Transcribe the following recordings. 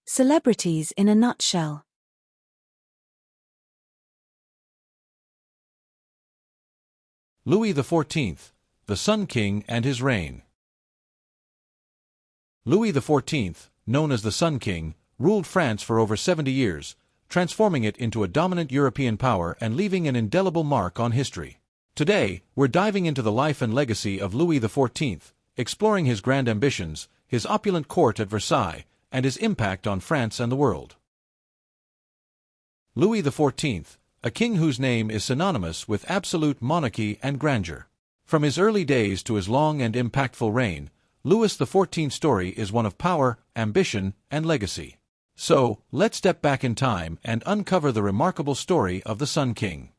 Celebrities in a nutshell. Louis XIV, the Sun King and his reign. Louis XIV, known as the Sun King, ruled France for over 70 years, transforming it into a dominant European power and leaving an indelible mark on history. Today, we're diving into the life and legacy of Louis XIV, exploring his grand ambitions, his opulent court at Versailles, and his impact on France and the world. Louis XIV, a king whose name is synonymous with absolute monarchy and grandeur. From his early days to his long and impactful reign, Louis XIV's story is one of power, ambition, and legacy. So, let's step back in time and uncover the remarkable story of the Sun King.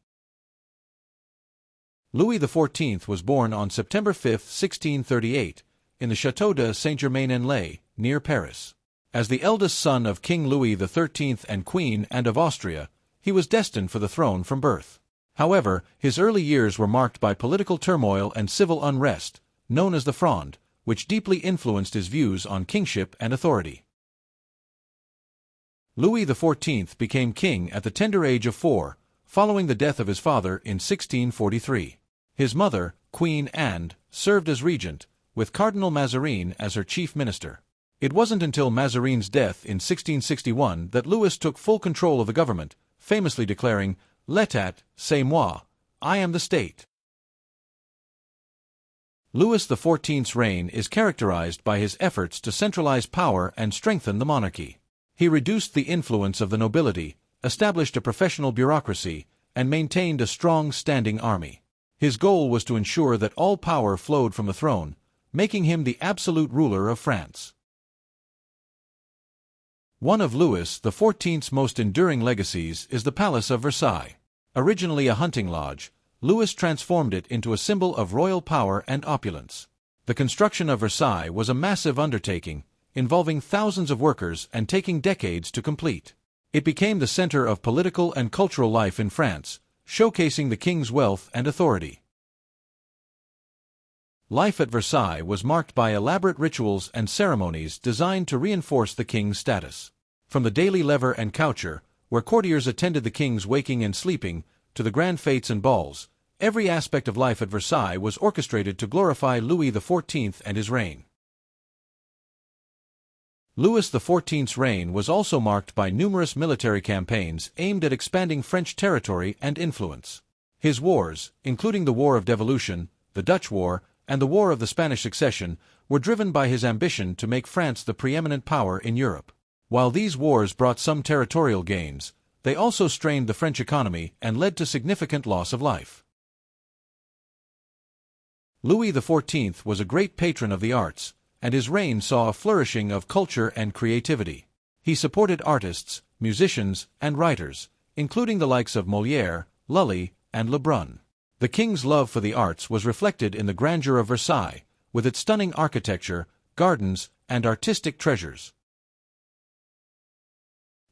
Louis XIV was born on September 5, 1638, in the Château de Saint-Germain-en-Laye, near Paris. As the eldest son of King Louis XIII and Queen Anne of Austria, he was destined for the throne from birth. However, his early years were marked by political turmoil and civil unrest, known as the Fronde, which deeply influenced his views on kingship and authority. Louis XIV became king at the tender age of 4, following the death of his father in 1643. His mother, Queen Anne, served as regent, with Cardinal Mazarin as her chief minister. It wasn't until Mazarin's death in 1661 that Louis took full control of the government, famously declaring, "L'état, c'est moi, I am the state." Louis XIV's reign is characterized by his efforts to centralize power and strengthen the monarchy. He reduced the influence of the nobility, established a professional bureaucracy, and maintained a strong standing army. His goal was to ensure that all power flowed from the throne, making him the absolute ruler of France. One of Louis XIV's most enduring legacies is the Palace of Versailles. Originally a hunting lodge, Louis transformed it into a symbol of royal power and opulence. The construction of Versailles was a massive undertaking, involving thousands of workers and taking decades to complete. It became the center of political and cultural life in France, showcasing the king's wealth and authority. Life at Versailles was marked by elaborate rituals and ceremonies designed to reinforce the king's status. From the daily lever and coucher, where courtiers attended the king's waking and sleeping, to the grand fêtes and balls, every aspect of life at Versailles was orchestrated to glorify Louis XIV and his reign. Louis XIV's reign was also marked by numerous military campaigns aimed at expanding French territory and influence. His wars, including the War of Devolution, the Dutch War, and the War of the Spanish Succession, were driven by his ambition to make France the preeminent power in Europe. While these wars brought some territorial gains, they also strained the French economy and led to significant loss of life. Louis XIV was a great patron of the arts, and his reign saw a flourishing of culture and creativity. He supported artists, musicians, and writers, including the likes of Molière, Lully, and Lebrun. The king's love for the arts was reflected in the grandeur of Versailles, with its stunning architecture, gardens, and artistic treasures.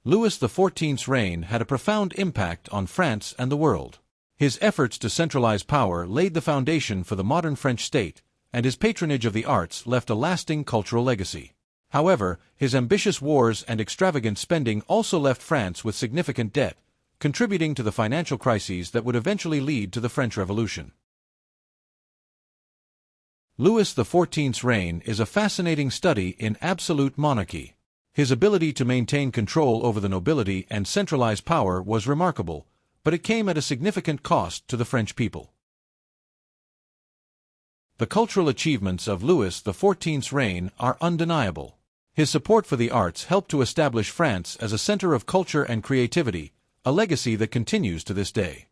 Louis XIV's reign had a profound impact on France and the world. His efforts to centralize power laid the foundation for the modern French state, and his patronage of the arts left a lasting cultural legacy. However, his ambitious wars and extravagant spending also left France with significant debt, contributing to the financial crises that would eventually lead to the French Revolution. Louis XIV's reign is a fascinating study in absolute monarchy. His ability to maintain control over the nobility and centralize power was remarkable, but it came at a significant cost to the French people. The cultural achievements of Louis XIV's reign are undeniable. His support for the arts helped to establish France as a center of culture and creativity, a legacy that continues to this day.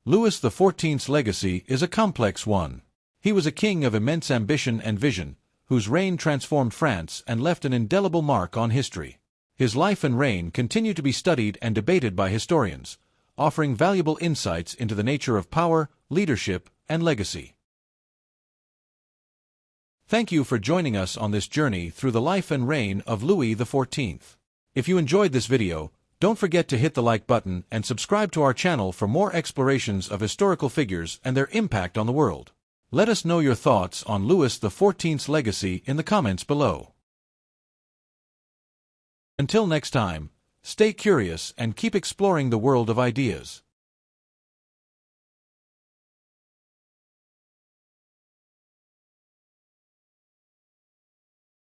Louis XIV's legacy is a complex one. He was a king of immense ambition and vision, whose reign transformed France and left an indelible mark on history. His life and reign continue to be studied and debated by historians, offering valuable insights into the nature of power, leadership, and legacy. Thank you for joining us on this journey through the life and reign of Louis XIV. If you enjoyed this video, don't forget to hit the like button and subscribe to our channel for more explorations of historical figures and their impact on the world. Let us know your thoughts on Louis XIV's legacy in the comments below. Until next time, stay curious and keep exploring the world of ideas.